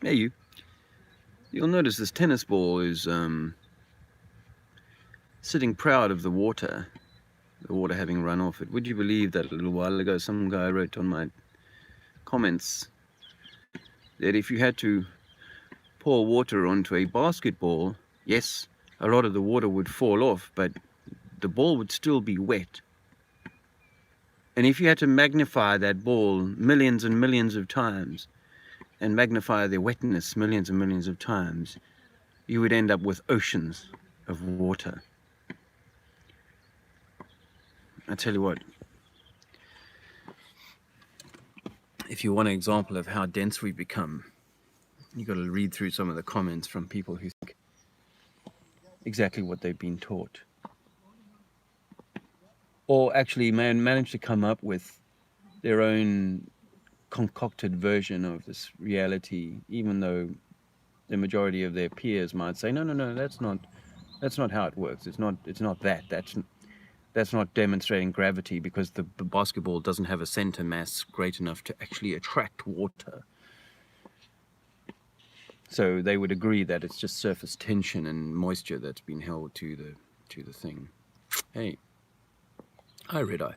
Hey, you'll notice this tennis ball is sitting proud of the water having run off it. Would you believe that a little while ago some guy wrote on my comments that if you had to pour water onto a basketball, yes, a lot of the water would fall off, but the ball would still be wet. And if you had to magnify that ball millions and millions of times and magnify the wetness millions and millions of times, you would end up with oceans of water. I tell you what, if you want an example of how dense we've become, you've got to read through some of the comments from people who think exactly what they've been taught. Or actually manage to come up with their own concocted version of this reality, even though the majority of their peers might say, no, that's not how it works. It's not that. That's not demonstrating gravity, because the basketball doesn't have a center mass great enough to actually attract water. So they would agree that it's just surface tension and moisture that's been held to the thing. Hey, hi Red Eye.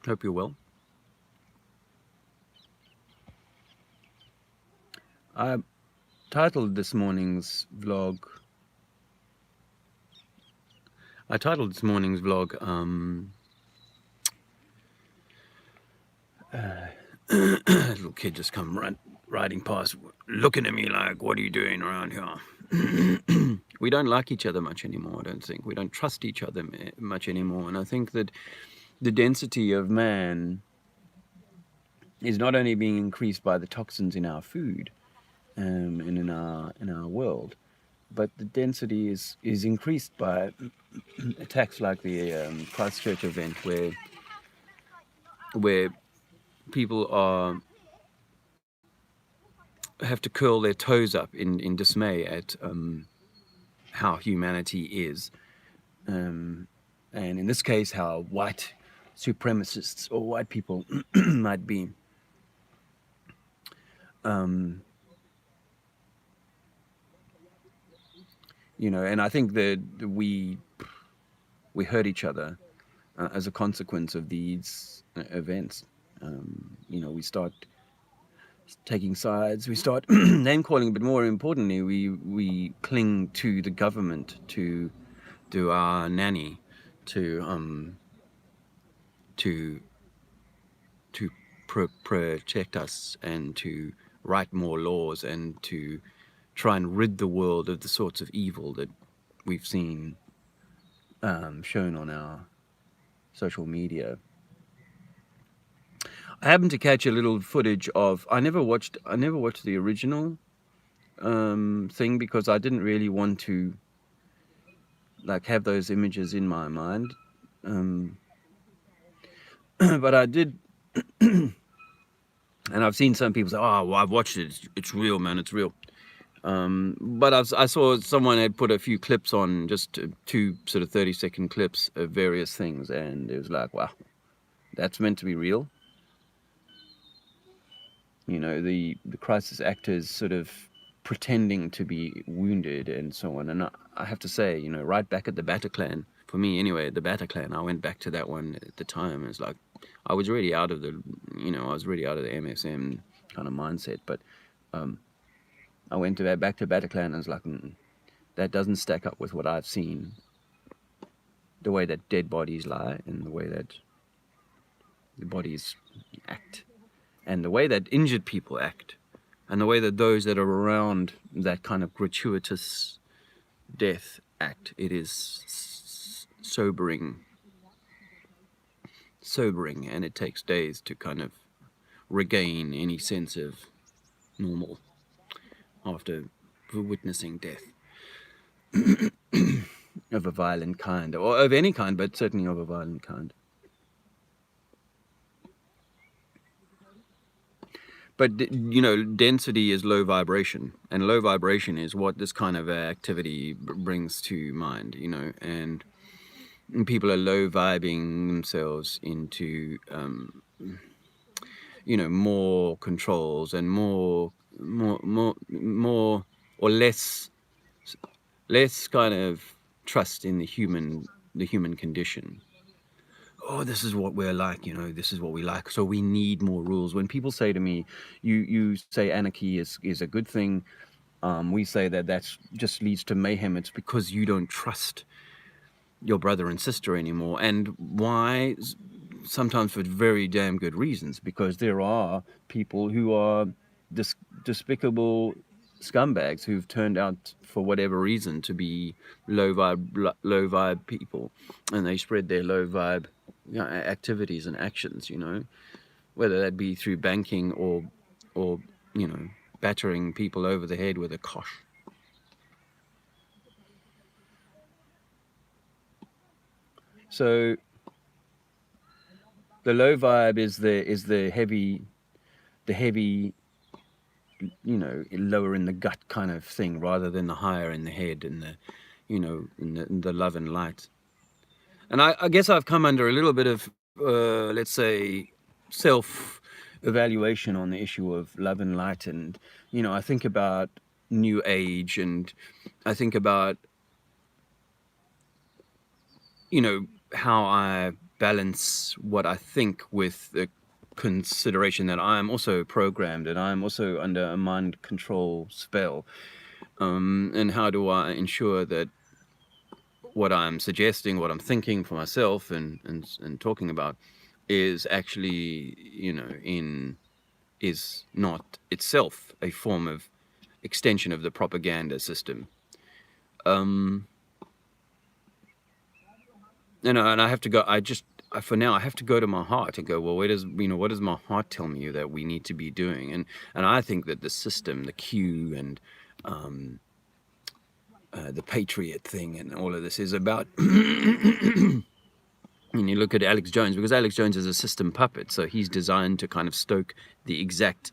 Hope you're well. I titled this morning's vlog. Little kid just come riding past, looking at me like, "What are you doing around here?" We don't like each other much anymore. I don't think we don't trust each other much anymore, and I think that the density of man is not only being increased by the toxins in our food and in our world, but the density is increased by attacks like the Christchurch event, where people have to curl their toes up in dismay at how humanity is, and in this case, how white supremacists or white people might be. And I think that we hurt each other as a consequence of these events. We start taking sides, we start name calling, but more importantly, we cling to the government, to our nanny, to protect us, and to write more laws, and to try and rid the world of the sorts of evil that we've seen shown on our social media. I happened to catch a little footage of. I never watched the original thing, because I didn't really want to have those images in my mind. But I did, and I've seen some people say, "Oh, well, I've watched it. It's real, man. It's real." But I saw someone had put a few clips on, just two sort of 30-second clips of various things, and it was like, wow, that's meant to be real. The crisis actors sort of pretending to be wounded and so on. And I have to say, right back at the Bataclan, for me anyway, the Bataclan, I went back to that one at the time. It's like I was really out of the MSM kind of mindset, but I went back to Bataclan, and I was like, that doesn't stack up with what I've seen. The way that dead bodies lie, and the way that the bodies act, and the way that injured people act, and the way that those that are around that kind of gratuitous death act. It is sobering, and it takes days to kind of regain any sense of normal after witnessing death of a violent kind, or of any kind, but certainly of a violent kind. But density is low vibration, and low vibration is what this kind of activity brings to mind. And people are low vibing themselves into more controls and more or less kind of trust in the human condition. Oh, this is what we're like, this is what we like, so we need more rules. When people say to me, you say anarchy is a good thing, we say that's just leads to mayhem. It's because you don't trust your brother and sister anymore. And why? Sometimes for very damn good reasons, because there are people who are despicable scumbags who've turned out for whatever reason to be low vibe people, and they spread their low vibe activities and actions, whether that be through banking or battering people over the head with a kosh. So the low vibe is the heavy, lower in the gut kind of thing, rather than the higher in the head and the, in the love and light. And I guess I've come under a little bit of, let's say, self-evaluation on the issue of love and light. And, I think about New Age, and I think about, how I balance what I think with the consideration that I am also programmed and I am also under a mind control spell. And how do I ensure that what I'm suggesting, what I'm thinking for myself and talking about is actually, is not itself a form of extension of the propaganda system. And I have to go. For now, I have to go to my heart and go, well, what does my heart tell me that we need to be doing? And I think that the system, the Q, and the patriot thing, and all of this is about. And you look at Alex Jones, because Alex Jones is a system puppet, so he's designed to kind of stoke the exact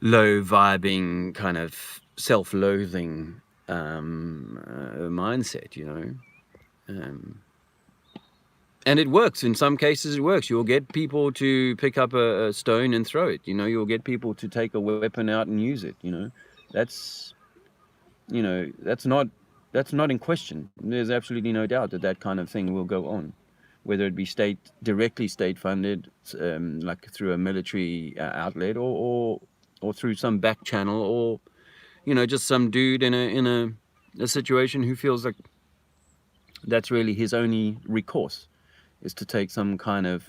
low vibing kind of self-loathing mindset, and it works. In some cases it works. You'll get people to pick up a stone and throw it. You'll get people to take a weapon out and use it. That's not in question. There's absolutely no doubt that kind of thing will go on, whether it be directly state funded, like through a military outlet, or through some back channel, or just some dude in a situation who feels like that's really his only recourse, is to take some kind of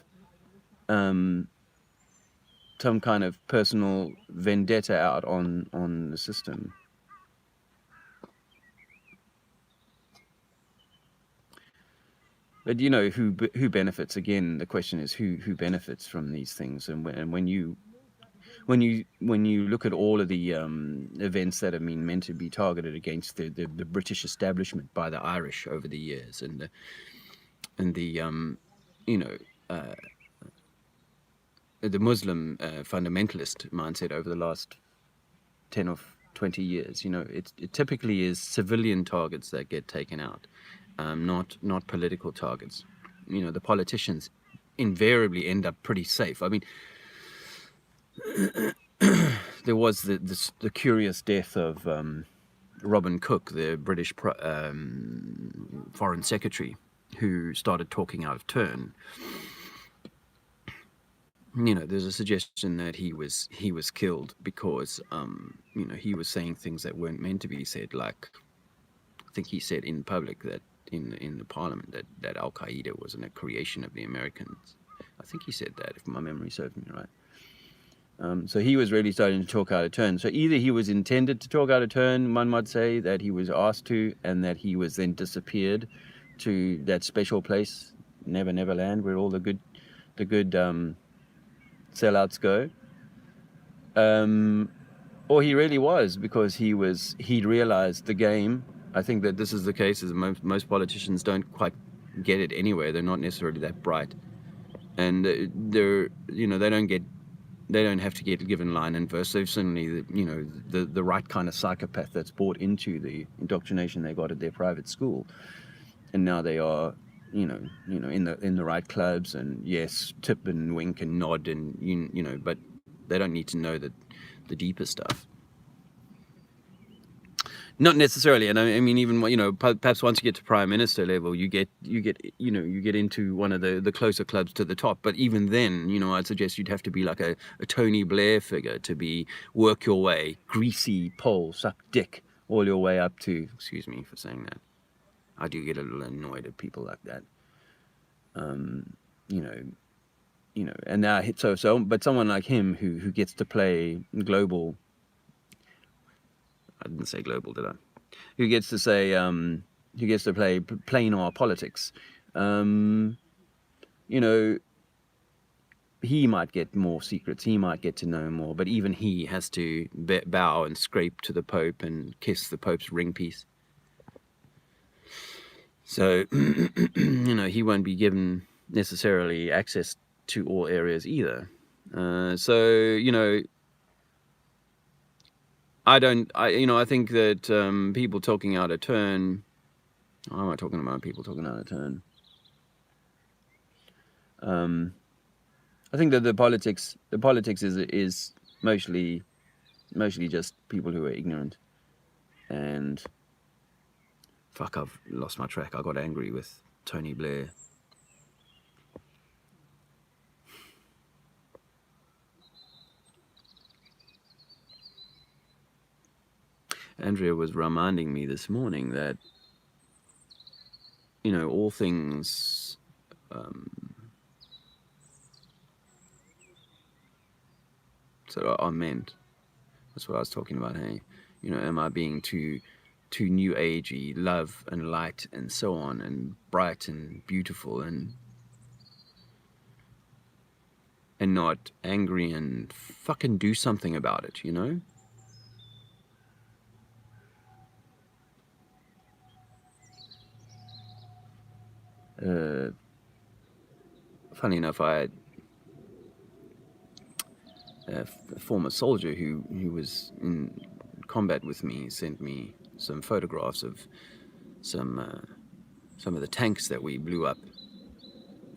personal vendetta out on the system. But who benefits? Again, the question is who benefits from these things. And when you look at all of the events that have been meant to be targeted against the British establishment by the Irish over the years, and the Muslim fundamentalist mindset over the last 10 or 20 years, it typically is civilian targets that get taken out, not political targets. The politicians invariably end up pretty safe. I mean, there was the curious death of Robin Cook, the British foreign secretary, who started talking out of turn. There's a suggestion that he was killed because he was saying things that weren't meant to be said. Like, I think he said in public that in the parliament that Al Qaeda wasn't a creation of the Americans. I think he said that, if my memory serves me right. So he was really starting to talk out of turn. So either he was intended to talk out of turn, one might say, that he was asked to, and that he was then disappeared to that special place, Never Never Land, where all the good sellouts go. Or he really was, because he'd realized the game. I think that this is the case, is most politicians don't quite get it anyway. They're not necessarily that bright, and they don't have to get given line and verse. They've certainly, the right kind of psychopath that's bought into the indoctrination they got at their private school, and now they are in the right clubs, and yes, tip and wink and nod, and but they don't need to know the deeper stuff. Not necessarily, and I mean, even perhaps once you get to prime minister level, you get into one of the closer clubs to the top. But even then, I'd suggest you'd have to be like a Tony Blair figure to work your way, greasy pole, suck dick, all your way up to. Excuse me for saying that. I do get a little annoyed at people like that. You know, and now but someone like him who gets to play global. I didn't say global, did I? Who gets to say, who gets to play planar politics. He might get more secrets, he might get to know more, but even he has to bow and scrape to the Pope and kiss the Pope's ring piece. So, he won't be given necessarily access to all areas either. I think that people talking out of turn. Why am I talking about people talking out of turn? I think that the politics is mostly just people who are ignorant. And fuck, I've lost my track. I got angry with Tony Blair. Andrea was reminding me this morning that all things are meant. That's what I was talking about. Hey, am I being too new agey, love and light and so on, and bright and beautiful, and not angry and fucking do something about it, Funny enough, I had a former soldier who was in combat with me sent me some photographs of some of the tanks that we blew up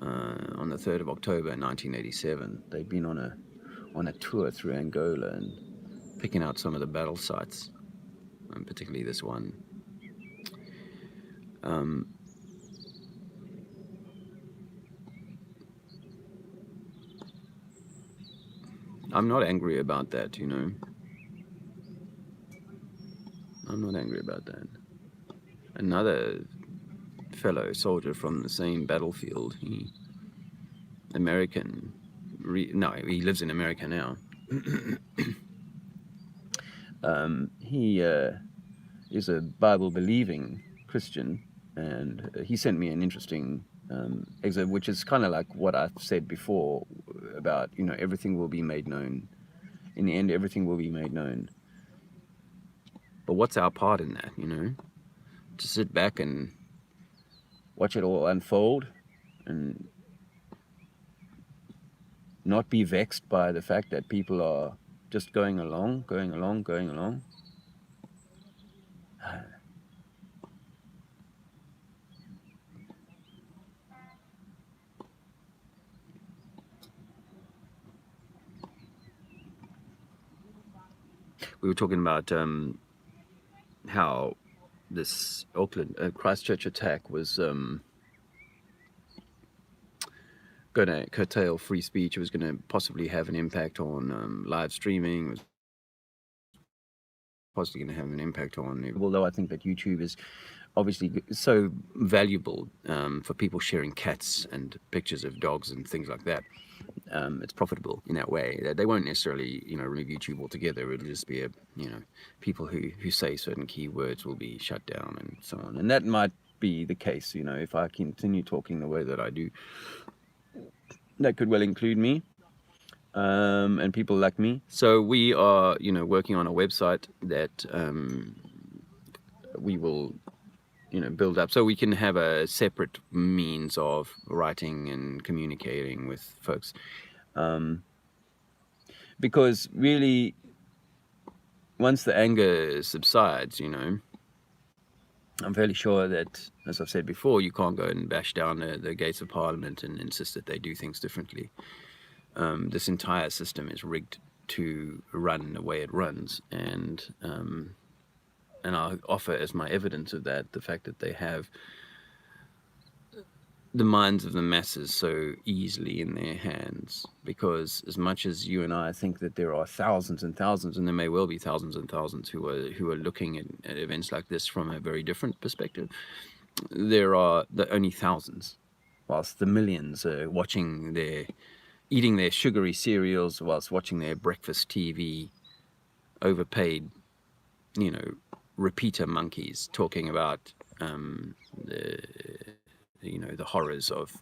on the 3rd of October 1987. They'd been on a tour through Angola and picking out some of the battle sites, and particularly this one. I'm not angry about that, I'm not angry about that. Another fellow soldier from the same battlefield, he lives in America now. He is a Bible-believing Christian, and he sent me an interesting excerpt, which is kind of like what I've said before about, everything will be made known. In the end, everything will be made known. But what's our part in that, To sit back and watch it all unfold and not be vexed by the fact that people are just going along. We were talking about how this Auckland Christchurch attack was going to curtail free speech. It was going to possibly have an impact on live streaming. It was possibly going to have an impact on, although I think that YouTube is obviously so valuable for people sharing cats and pictures of dogs and things like that. It's profitable in that way. They won't necessarily, remove YouTube altogether. It'll just be people who say certain keywords will be shut down and so on. And that might be the case, if I continue talking the way that I do. That could well include me. And people like me. So we are, working on a website that we will, build up so we can have a separate means of writing and communicating with folks. Because really, once the anger subsides, I'm fairly sure that, as I've said before, you can't go and bash down the gates of Parliament and insist that they do things differently. This entire system is rigged to run the way it runs, and I offer as my evidence of that the fact that they have the minds of the masses so easily in their hands. Because as much as you and I think that there are thousands and thousands, and there may well be thousands and thousands who are looking at events like this from a very different perspective, there are only thousands, whilst the millions are eating their sugary cereals whilst watching their breakfast TV, overpaid, repeater monkeys talking about the horrors of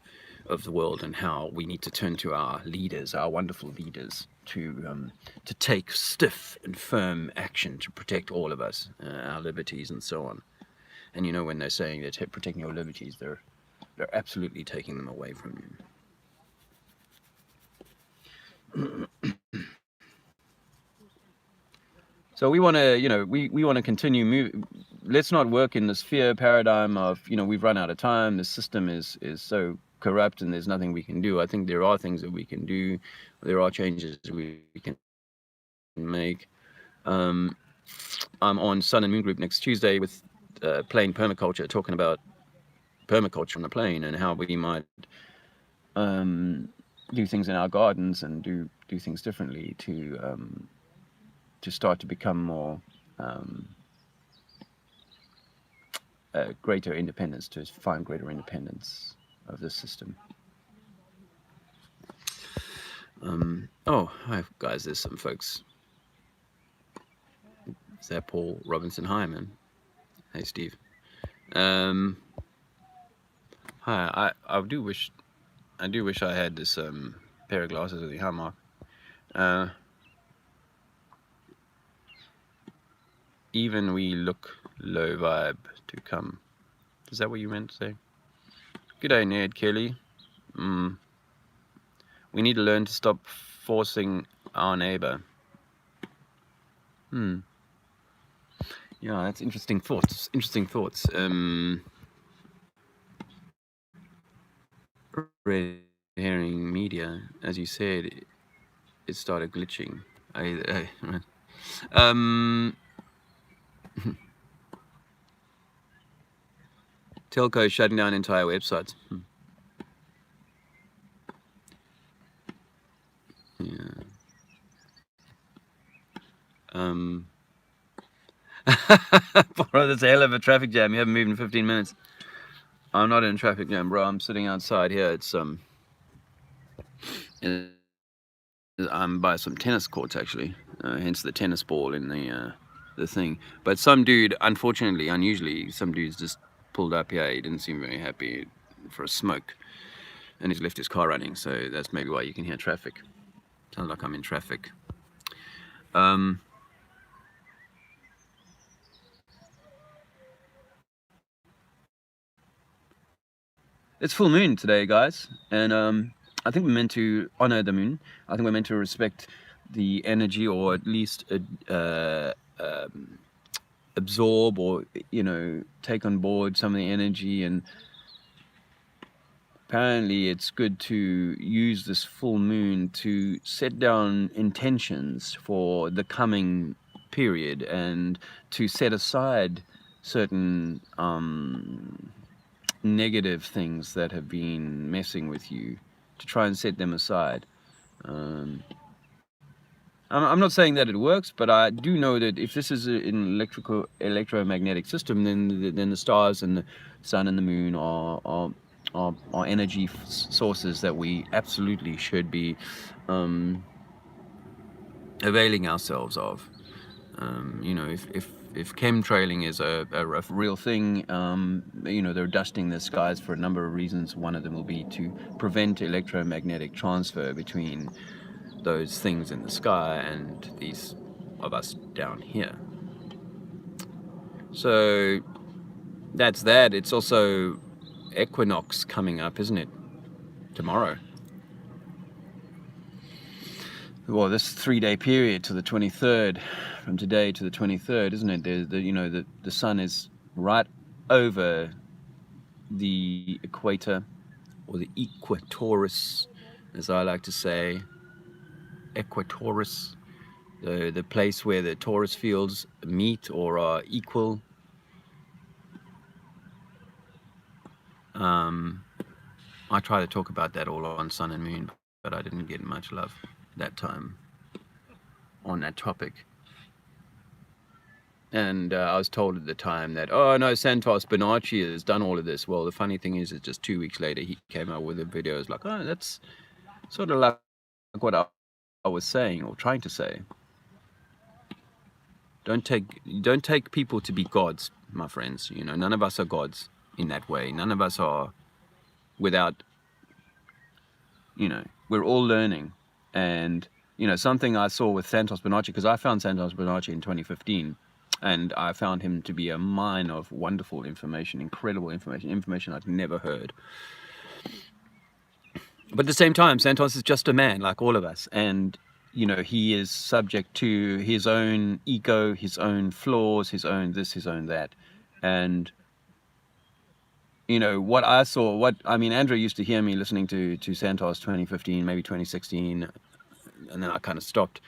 the world, and how we need to turn to our leaders, our wonderful leaders, to take stiff and firm action to protect all of us, our liberties and so on. And when they're saying they're protecting your liberties, they're absolutely taking them away from you. So we want to, we want to continue moving. Let's not work in this fear paradigm of, we've run out of time. The system is so corrupt and there's nothing we can do. I think there are things that we can do. There are changes we can make. I'm on Sun and Moon Group next Tuesday with Plane Permaculture, talking about permaculture on the plane and how we might do things in our gardens and do things differently to start to become more greater independence, to find greater independence of the system. Oh, hi guys, there's some folks. Is that Paul Robinson? Hi, man. Hey, Steve. Hi. I do wish I had this pair of glasses with the hi, Mark. Even we look low vibe to come. Is that what you meant to say? Good day, Ned Kelly. We need to learn to stop forcing our neighbor. Yeah, that's interesting thoughts. Red herring media, as you said, it started glitching. Telco shutting down entire websites. Yeah. Bro, that's a hell of a traffic jam. You haven't moved in 15 minutes. I'm not in a traffic jam, bro. I'm sitting outside here. I'm by some tennis courts, actually. Hence the tennis ball in the thing. But some dude, unfortunately, unusually, some dude's just pulled up here. He didn't seem very happy for a smoke. And he's left his car running. So that's maybe why you can hear traffic. Sounds like I'm in traffic. It's full moon today, guys, and I think we're meant to honor the moon. I think we're meant to respect the energy, or at least absorb, or take on board some of the energy. And apparently it's good to use this full moon to set down intentions for the coming period, and to set aside certain negative things that have been messing with you, to try and set them aside. I'm not saying that it works, but I do know that if this is an electromagnetic system, then the stars and the sun and the moon are energy sources that we absolutely should be availing ourselves of. If chemtrailing is a real thing, they're dusting the skies for a number of reasons. One of them will be to prevent electromagnetic transfer between those things in the sky and these of us down here. So that's that. It's also equinox coming up, isn't it? Tomorrow. Well, this 3-day period to the 23rd, from today to the 23rd, isn't it? The sun is right over the equator, or the equatorus, as I like to say, equatorus, the place where the torus fields meet or are equal. Um, I try to talk about that all on Sun and Moon, but I didn't get much love that time on that topic. And I was told at the time that, oh no, Santos Bonacci has done all of this. Well, the funny thing is just 2 weeks later he came out with a video. It's like, oh, that's sort of like what I was saying or trying to say. Don't take people to be gods, my friends. You know, none of us are gods in that way. None of us are without, you know, we're all learning. And, you know, something I saw with Santos Bonacci, because I found Santos Bonacci in 2015, and I found him to be a mine of wonderful information, incredible information I'd never heard. But at the same time, Santos is just a man like all of us, and you know, he is subject to his own ego, his own flaws, his own this, his own that. And you know, what I saw, Andrew used to hear me listening to Santos 2015, maybe 2016, and then I kind of stopped.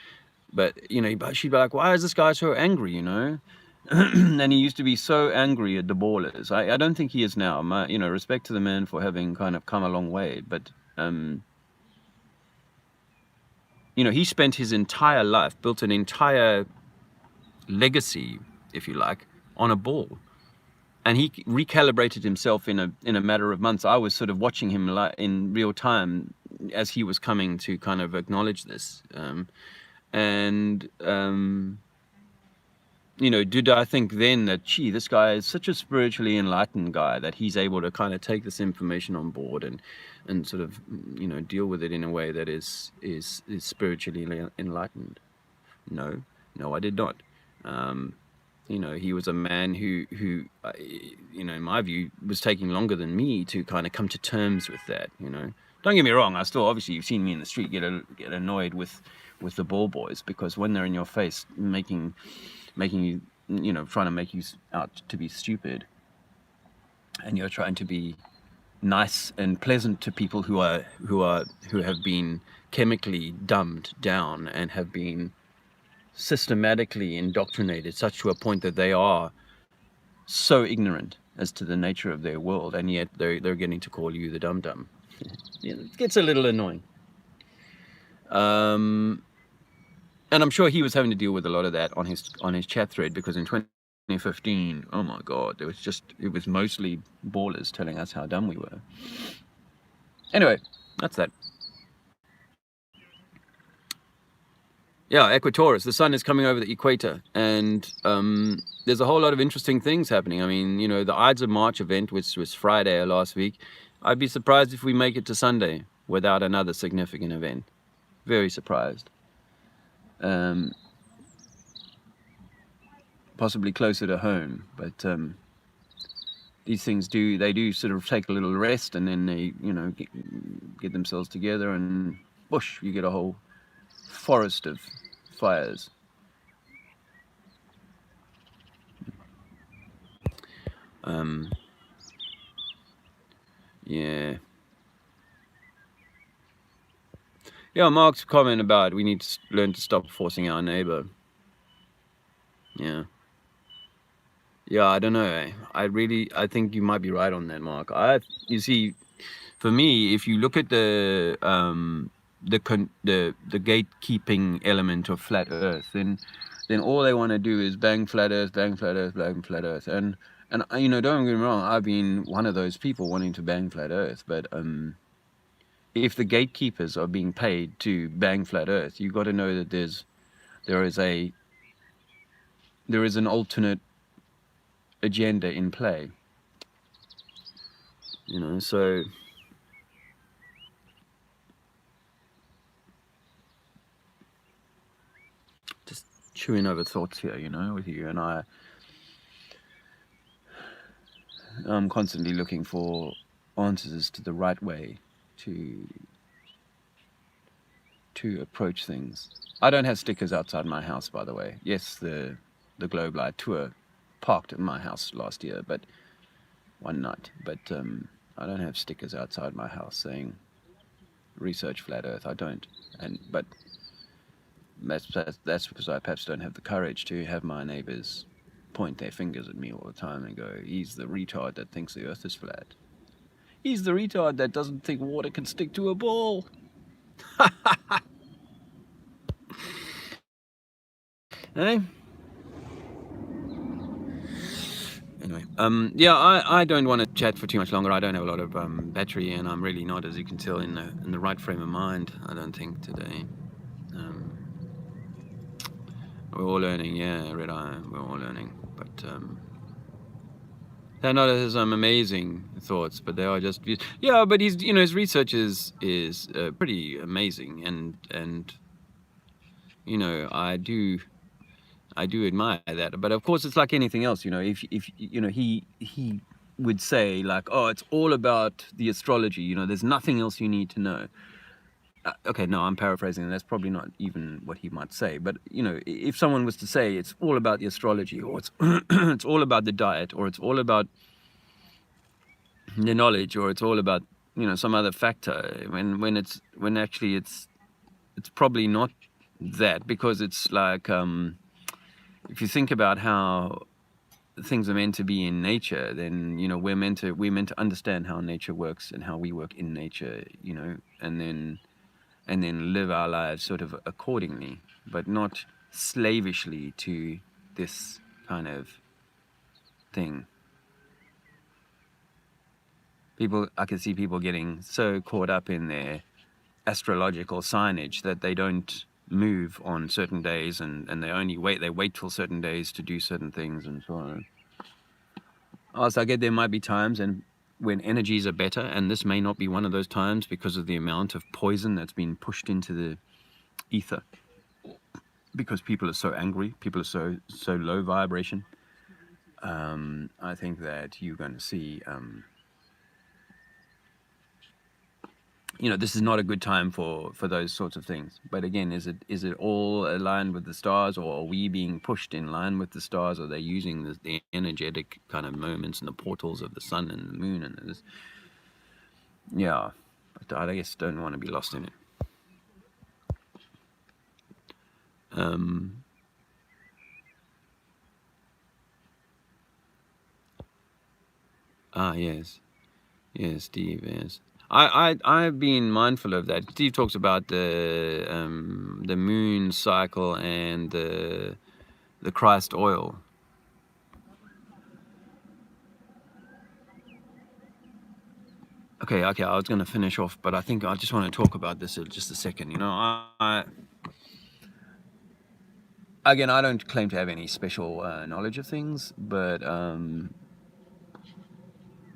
But you know, she'd be like, why is this guy so angry, you know? And he used to be so angry at the ballers. I don't think he is now. You know, respect to the man for having kind of come a long way, but you know, he spent his entire life, built an entire legacy, if you like, on a ball. And he recalibrated himself in a matter of months. I was sort of watching him in real time as he was coming to kind of acknowledge this. You know, did I think then that, gee, this guy is such a spiritually enlightened guy that he's able to kind of take this information on board and sort of, you know, deal with it in a way that is spiritually enlightened? No, I did not. You know, he was a man who, you know, in my view, was taking longer than me to kind of come to terms with that. You know, don't get me wrong. I still, obviously, you've seen me in the street get annoyed with the ball boys, because when they're in your face, making you, you know, trying to make you out to be stupid, and you're trying to be nice and pleasant to people who have been chemically dumbed down and have been systematically indoctrinated such to a point that they are so ignorant as to the nature of their world, and yet they're getting to call you the dum-dum. You know, it gets a little annoying. And I'm sure he was having to deal with a lot of that on his chat thread, because in 2015, oh my God, it was mostly ballers telling us how dumb we were. Anyway, that's that. Yeah, Equatorus, the sun is coming over the equator, and there's a whole lot of interesting things happening. I mean, you know, the Ides of March event, which was Friday or last week, I'd be surprised if we make it to Sunday without another significant event. Very surprised. Possibly closer to home, but these things do sort of take a little rest, and then they, you know, get themselves together, and whoosh, you get a whole forest of fires. Yeah, Mark's comment about we need to learn to stop forcing our neighbor. Yeah, I don't know. I think you might be right on that, Mark. You see, for me, if you look at the gatekeeping element of flat Earth, then all they want to do is bang flat Earth, bang flat Earth, bang flat Earth, and you know, don't get me wrong, I've been one of those people wanting to bang flat Earth, but if the gatekeepers are being paid to bang flat Earth, you've got to know that there is an alternate agenda in play. You know, so just chewing over thoughts here, you know, with you, and I'm constantly looking for answers to the right way to approach things. I don't have stickers outside my house, by the way. Yes, the Globe Light tour parked at my house last year, but one night. But I don't have stickers outside my house saying research flat Earth. I don't, but that's because I perhaps don't have the courage to have my neighbours point their fingers at me all the time and go, "He's the retard that thinks the Earth is flat. He's the retard that doesn't think water can stick to a ball." Hey. Anyway, yeah, I don't want to chat for too much longer. I don't have a lot of battery, and I'm really not, as you can tell, in the right frame of mind. I don't think today. Um, we're all learning, yeah, Red Eye. We're all learning, but they're not his amazing thoughts, but they are just, yeah. But he's, his research is pretty amazing, and I do admire that. But of course, it's like anything else, if he would say like, oh, it's all about the astrology, there's nothing else you need to know. Okay, no, I'm paraphrasing, and that's probably not even what he might say. But if someone was to say it's all about the astrology, or it's it's all about the diet, or it's all about the knowledge, or it's all about some other factor, when actually it's probably not that, because it's like if you think about how things are meant to be in nature, then we're meant to understand how nature works and how we work in nature, and then live our lives sort of accordingly, but not slavishly to this kind of thing. I can see people getting so caught up in their astrological signage that they don't move on certain days, and they wait till certain days to do certain things and so on. Also, I get there might be times when energies are better, and this may not be one of those times because of the amount of poison that's been pushed into the ether, because people are so angry, people are so low vibration. I think that you're going to see this is not a good time for those sorts of things. But again, is it all aligned with the stars, or are we being pushed in line with the stars? Are they using the energetic kind of moments and the portals of the sun and the moon and this? Yeah, but I guess don't want to be lost in it. Yes, Steve, yes. I've been mindful of that. Steve talks about the moon cycle and the Christ oil. Okay. I was going to finish off, but I think I just want to talk about this just a second. Again, I don't claim to have any special knowledge of things, but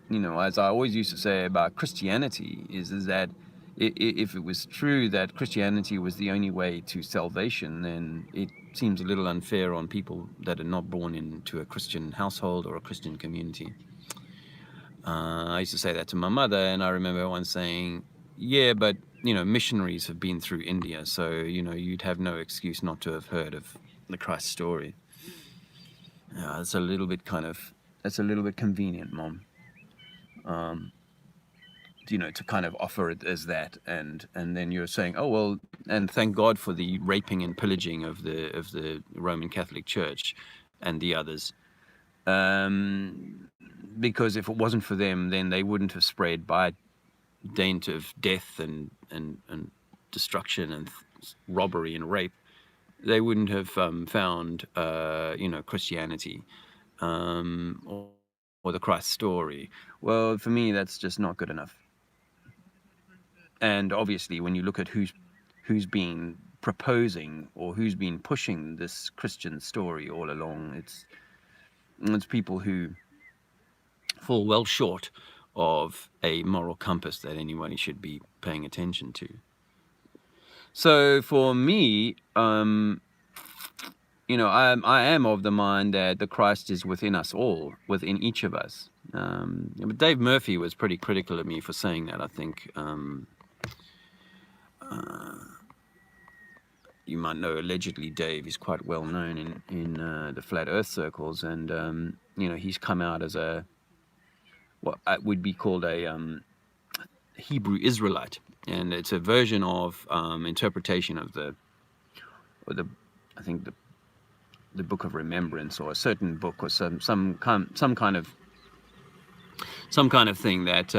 as I always used to say about Christianity, is that if it was true that Christianity was the only way to salvation, then it seems a little unfair on people that are not born into a Christian household or a Christian community. I used to say that to my mother, and I remember once saying, yeah, but missionaries have been through India, so you'd have no excuse not to have heard of the Christ story. That's a little bit convenient, Mom. To kind of offer it as that, and then you're saying, oh well, and thank God for the raping and pillaging of the Roman Catholic Church and the others, because if it wasn't for them, then they wouldn't have spread by dint of death and destruction and robbery and rape. They wouldn't have found Christianity or the Christ story. Well, for me, that's just not good enough. And obviously, when you look at who's been proposing or who's been pushing this Christian story all along, it's people who fall well short of a moral compass that anybody should be paying attention to. So for me, I am of the mind that the Christ is within us all, within each of us. But Dave Murphy was pretty critical of me for saying that, I think. You might know, allegedly, Dave is quite well known in the flat Earth circles, and he's come out as a what would be called a Hebrew Israelite, and it's a version of interpretation of or the I think the Book of Remembrance, or a certain book, or some kind of thing that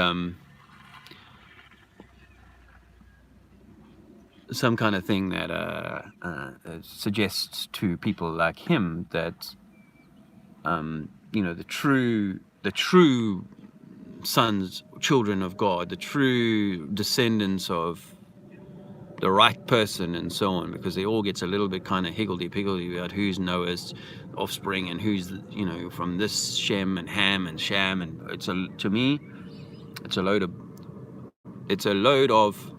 suggests to people like him that the true sons, children of God, the true descendants of the right person, and so on, because it all gets a little bit kind of higgledy-piggledy about who's Noah's offspring and who's from this Shem and Ham and Sham, and to me it's a load of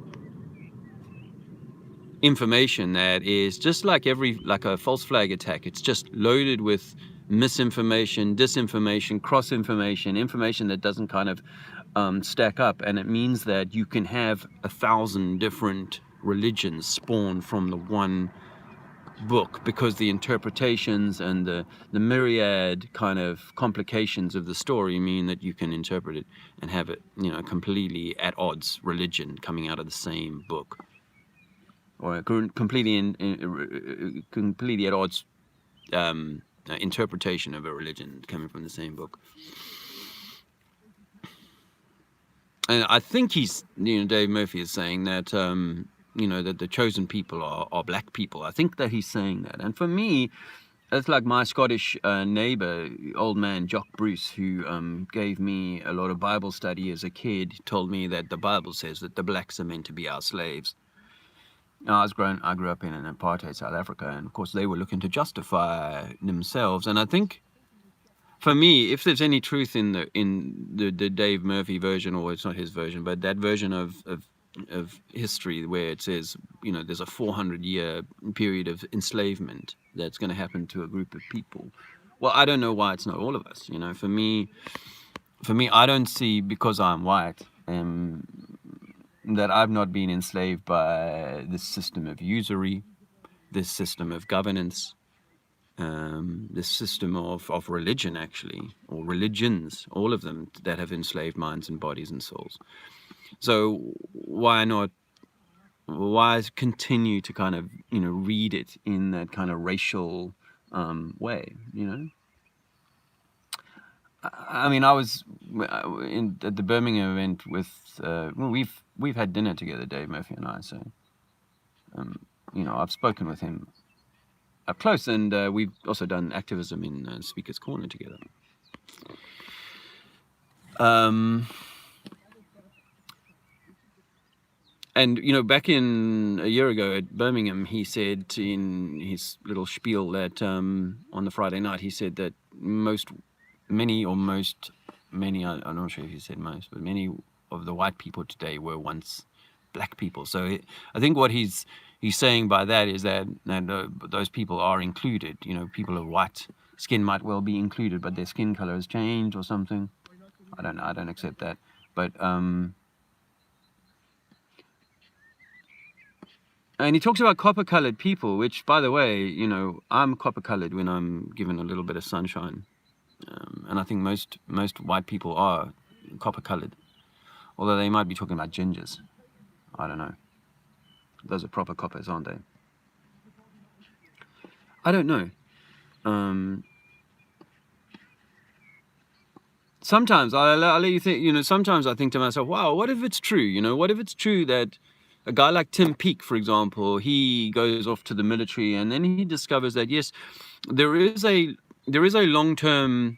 information that is just like a false flag attack. It's just loaded with misinformation, disinformation, cross information that doesn't kind of stack up, and it means that you can have 1,000 different religions spawn from the one book, because the interpretations and the myriad kind of complications of the story mean that you can interpret it and have it completely at odds religion coming out of the same book, or completely at odds interpretation of a religion coming from the same book. And I think Dave Murphy is saying that that the chosen people are black people. I think that he's saying that. And for me, it's like my Scottish neighbor, old man Jock Bruce, who gave me a lot of Bible study as a kid, told me that the Bible says that the blacks are meant to be our slaves. Now, I grew up in an apartheid South Africa, and of course they were looking to justify themselves. And I think, for me, if there's any truth in the Dave Murphy version, or it's not his version, but that version of history where it says, there's a 400-year period of enslavement that's going to happen to a group of people. Well, I don't know why it's not all of us. For me, I don't see, because I'm white, that I've not been enslaved by this system of usury, this system of governance, this system of religion, actually, or religions, all of them that have enslaved minds and bodies and souls. So why continue to kind of read it in that kind of racial way? I mean, I was at the Birmingham event with we've had dinner together, Dave Murphy and I. So I've spoken with him up close, and we've also done activism in Speaker's Corner together. And back in a year ago at Birmingham, he said in his little spiel that on the Friday night, he said that many, I'm not sure if he said most, but many of the white people today were once black people. So I think what he's saying by that is that those people are included. People of white skin might well be included, but their skin color has changed or something. I don't know. I don't accept that. But and he talks about copper-colored people, which, by the way, I'm copper-colored when I'm given a little bit of sunshine. And I think most white people are copper-colored, although they might be talking about gingers. I don't know. Those are proper coppers, aren't they? I don't know. Sometimes I'll let you think. Sometimes I think to myself, wow, what if it's true? What if it's true that a guy like Tim Peake, for example, he goes off to the military, and then he discovers that yes, there is a long-term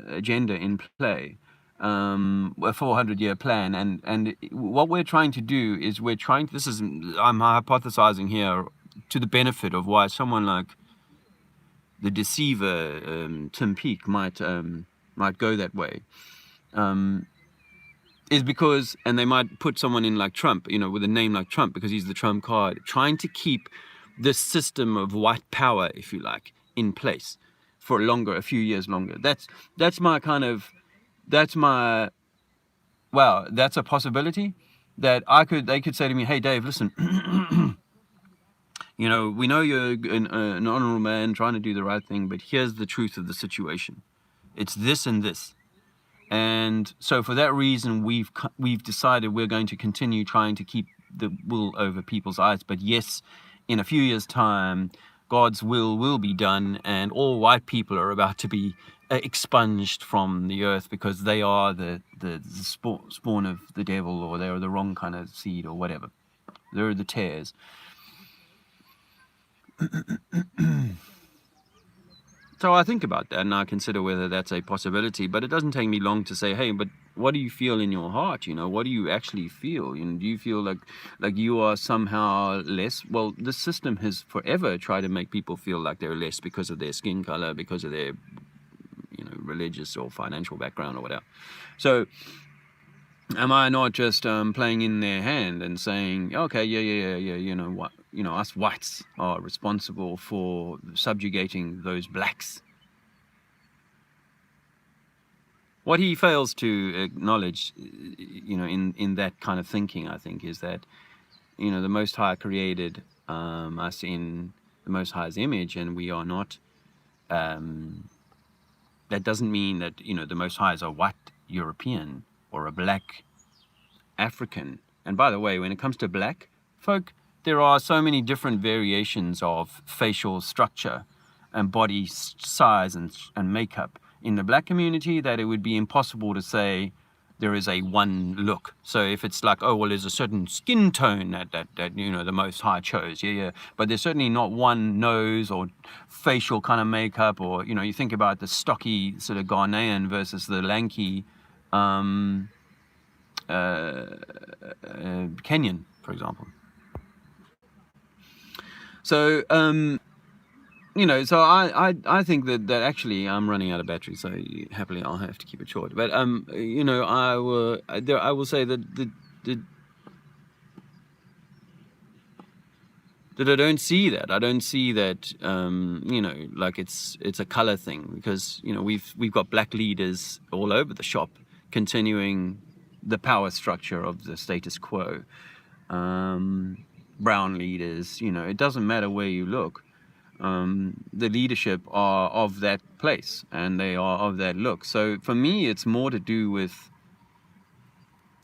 agenda in play, a 400-year plan, and what we're trying to do is I'm hypothesizing here to the benefit of why someone like the deceiver Tim Peake might go that way. Is because, and they might put someone in like Trump, with a name like Trump, because he's the Trump card, trying to keep this system of white power, if you like, in place for a few years longer. That's a possibility that they could say to me, hey, Dave, listen, we know you're an honorable man trying to do the right thing, but here's the truth of the situation. It's this and this. And so for that reason, we've decided we're going to continue trying to keep the wool over people's eyes. But yes, in a few years' time, God's will be done, and all white people are about to be expunged from the earth because they are the spawn of the devil, or they're the wrong kind of seed, or whatever. They're the tares. So I think about that and I consider whether that's a possibility, but it doesn't take me long to say, hey, but what do you feel in your heart? What do you actually feel? Do you feel like you are somehow less? Well, the system has forever tried to make people feel like they're less because of their skin color, because of their, religious or financial background or whatever. So am I not just playing in their hand and saying, okay, yeah, what? Us whites are responsible for subjugating those blacks. What he fails to acknowledge, in that kind of thinking, I think, is that, the Most High created us in the Most High's image, and we are not. That doesn't mean that, the Most High is a white European or a black African. And by the way, when it comes to black folk, there are so many different variations of facial structure and body size and makeup in the black community that it would be impossible to say there is a one look. So if it's like, oh, well, there's a certain skin tone that the Most High chose, but there's certainly not one nose or facial kind of makeup, or you think about the stocky sort of Ghanaian versus the lanky Kenyan, for example. So so I think that actually I'm running out of battery, so happily I'll have to keep it short. But I will say that that I don't see that. I don't see that like it's a color thing, because we've got black leaders all over the shop continuing the power structure of the status quo. Brown leaders, it doesn't matter where you look. The leadership are of that place and they are of that look. So for me, it's more to do with,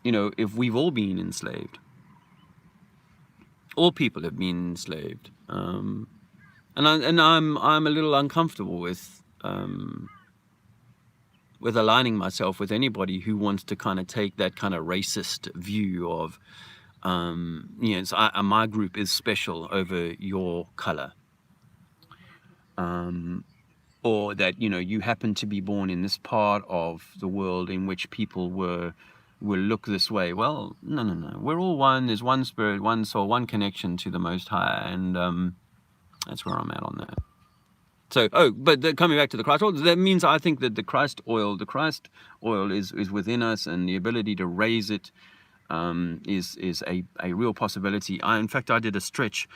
if we've all been enslaved, all people have been enslaved, and I'm a little uncomfortable with aligning myself with anybody who wants to kind of take that kind of racist view of, so my group is special over your color. Or that you happen to be born in this part of the world in which people will look this way. Well, no. We're all one. There's one spirit, one soul, one connection to the Most High, and that's where I'm at on that. So, but coming back to the Christ oil, that means I think that the Christ oil is within us, and the ability to raise it is a real possibility. In fact, I did a stretch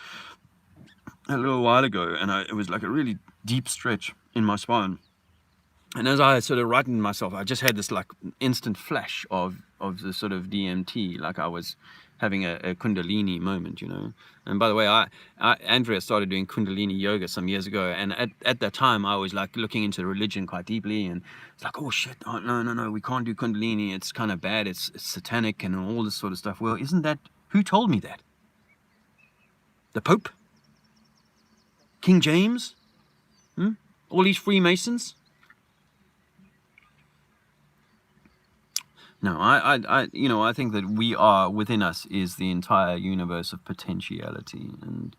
a little while ago, and it was like a really deep stretch in my spine. And as I sort of rightened myself, I just had this like instant flash of the sort of DMT, like I was having a Kundalini moment, And by the way, Andrea started doing Kundalini yoga some years ago, and at that time I was like looking into religion quite deeply, and it's like, oh shit, oh, no, we can't do Kundalini, it's kind of bad, it's satanic and all this sort of stuff. Well, isn't that, who told me that? The Pope? King James? All these Freemasons? No, I think that we are, within us is the entire universe of potentiality, and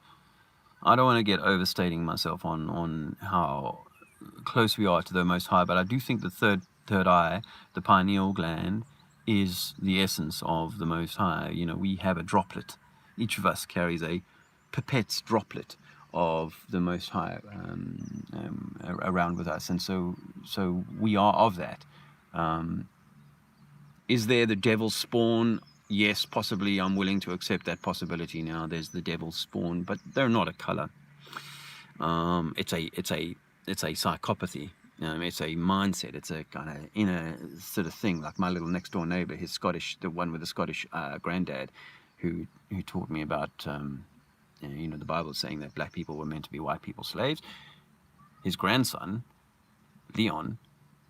I don't want to get overstating myself on how close we are to the Most High, but I do think the third eye, the pineal gland, is the essence of the Most High. We have a droplet. Each of us carries a pipette's droplet of the Most High around with us, and so we are of that. Is there the devil's spawn? Yes, possibly. I'm willing to accept that possibility now. There's the devil's spawn, but they're not a color. It's a psychopathy. It's a mindset. It's a kind of inner sort of thing. Like my little next door neighbor, his Scottish, the one with the Scottish granddad, who taught me about the Bible saying that black people were meant to be white people's slaves. His grandson, Leon,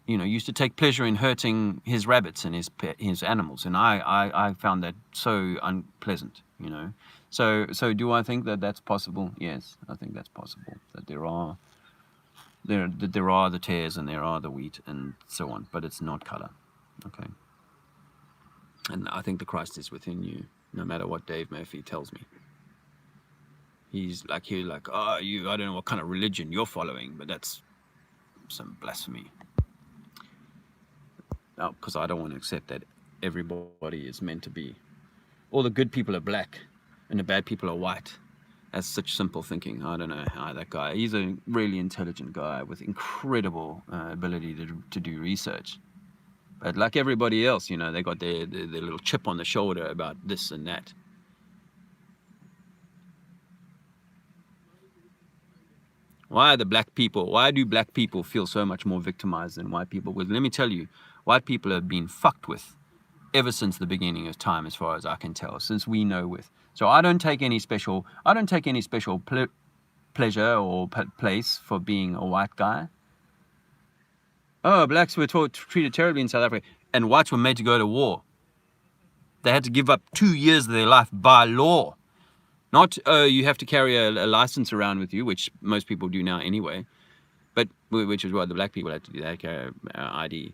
used to take pleasure in hurting his rabbits and his animals, and I found that so unpleasant. So do I think that that's possible? Yes, I think that's possible. That there are the tares and there are the wheat and so on, but it's not color. Okay. And I think the Christ is within you, no matter what Dave Murphy tells me. He's like, oh, I don't know what kind of religion you're following, but that's some blasphemy. No, because I don't want to accept that everybody is meant to be. All the good people are black and the bad people are white. That's such simple thinking. I don't know how that guy, he's a really intelligent guy with incredible ability to do research. But like everybody else, they got their little chip on the shoulder about this and that. Why do black people feel so much more victimized than white people? Well, let me tell you, white people have been fucked with ever since the beginning of time, as far as I can tell, since we know with. So I don't take any special pleasure or place for being a white guy. Oh, blacks were treated terribly in South Africa, and whites were made to go to war. They had to give up 2 years of their life by law. Not, you have to carry a license around with you, which most people do now anyway, but which is what the black people had to do. They had to carry ID,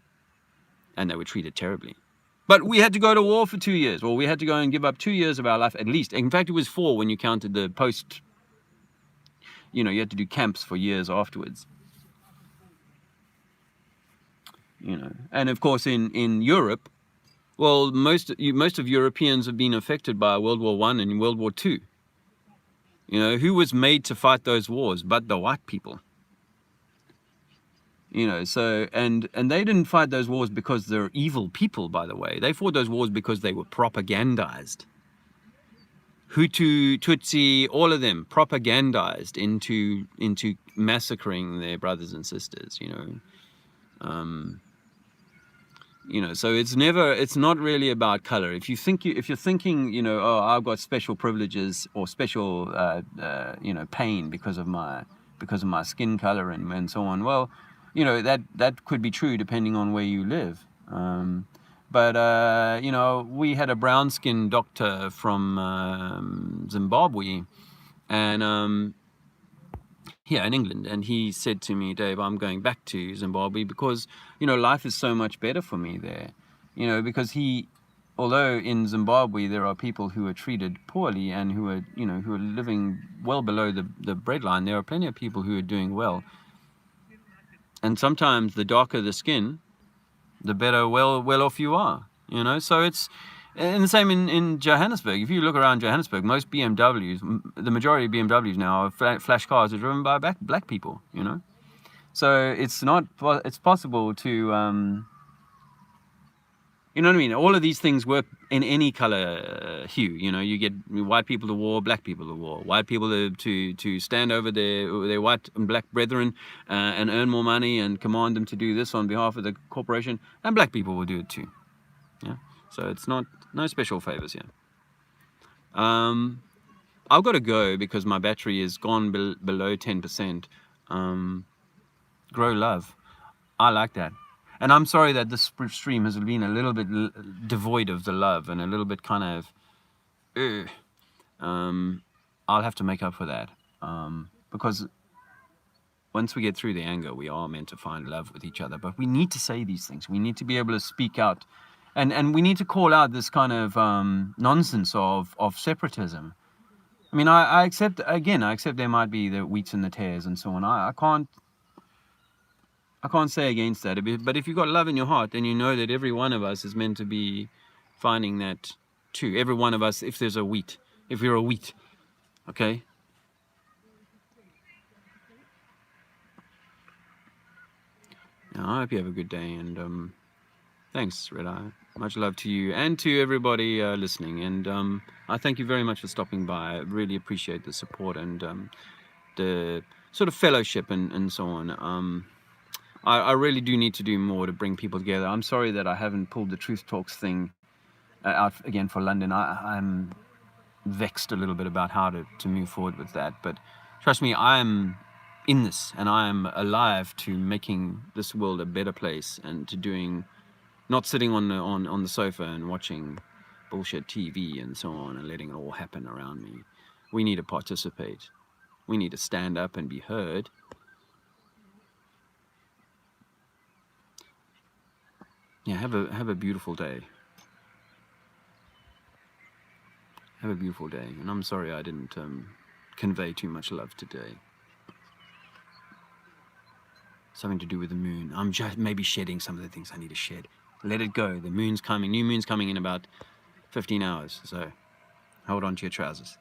and they were treated terribly. But we had to go to war for 2 years, or we had to go and give up 2 years of our life at least. In fact, it was 4 when you counted the post, you had to do camps for years afterwards. And of course in Europe, well, most of Europeans have been affected by World War I and World War II. Who was made to fight those wars but the white people? So and they didn't fight those wars because they're evil people, by the way. They fought those wars because they were propagandized. Hutu, Tutsi, all of them propagandized into massacring their brothers and sisters. So it's not really about color. If you're thinking, oh, I've got special privileges or special, pain because of my skin color and so on. Well, that could be true depending on where you live. But we had a brown skinned doctor from Zimbabwe, and here in England, and he said to me, Dave, I'm going back to Zimbabwe because life is so much better for me there. Because although in Zimbabwe there are people who are treated poorly and who are living well below the breadline, there are plenty of people who are doing well. And sometimes the darker the skin, the better well off you are. So it's and the same in Johannesburg. If you look around Johannesburg, most BMWs, the majority of BMWs now are flash cars are driven by black people. So it's possible to you know what I mean? All of these things work in any color hue. You get white people to war, black people to war. White people to stand over their white and black brethren and earn more money and command them to do this on behalf of the corporation. And black people will do it too. Yeah. So it's no special favors here. I've got to go because my battery is gone below 10%. Grow love. I like that. And I'm sorry that this stream has been a little bit devoid of the love and a little bit kind of, I'll have to make up for that. Because once we get through the anger, we are meant to find love with each other. But we need to say these things. We need to be able to speak out. And we need to call out this kind of nonsense of separatism. I mean, I accept there might be the wheats and the tares and so on. I can't say against that. But if you've got love in your heart, then you know that every one of us is meant to be finding that too. Every one of us, if you're a wheat, okay? Now, I hope you have a good day, and thanks, Red Eye. Much love to you and to everybody listening. And I thank you very much for stopping by. I really appreciate the support and the sort of fellowship and so on. I really do need to do more to bring people together. I'm sorry that I haven't pulled the Truth Talks thing out again for London. I'm vexed a little bit about how to move forward with that. But trust me, I'm in this, and I am alive to making this world a better place, and to doing, not sitting on the sofa and watching bullshit TV and so on and letting it all happen around me. We need to participate. We need to stand up and be heard. Yeah, have a beautiful day. Have a beautiful day. And I'm sorry I didn't convey too much love today. Something to do with the moon. I'm just maybe shedding some of the things I need to shed. Let it go. The moon's coming. New moon's coming in about 15 hours. So hold on to your trousers.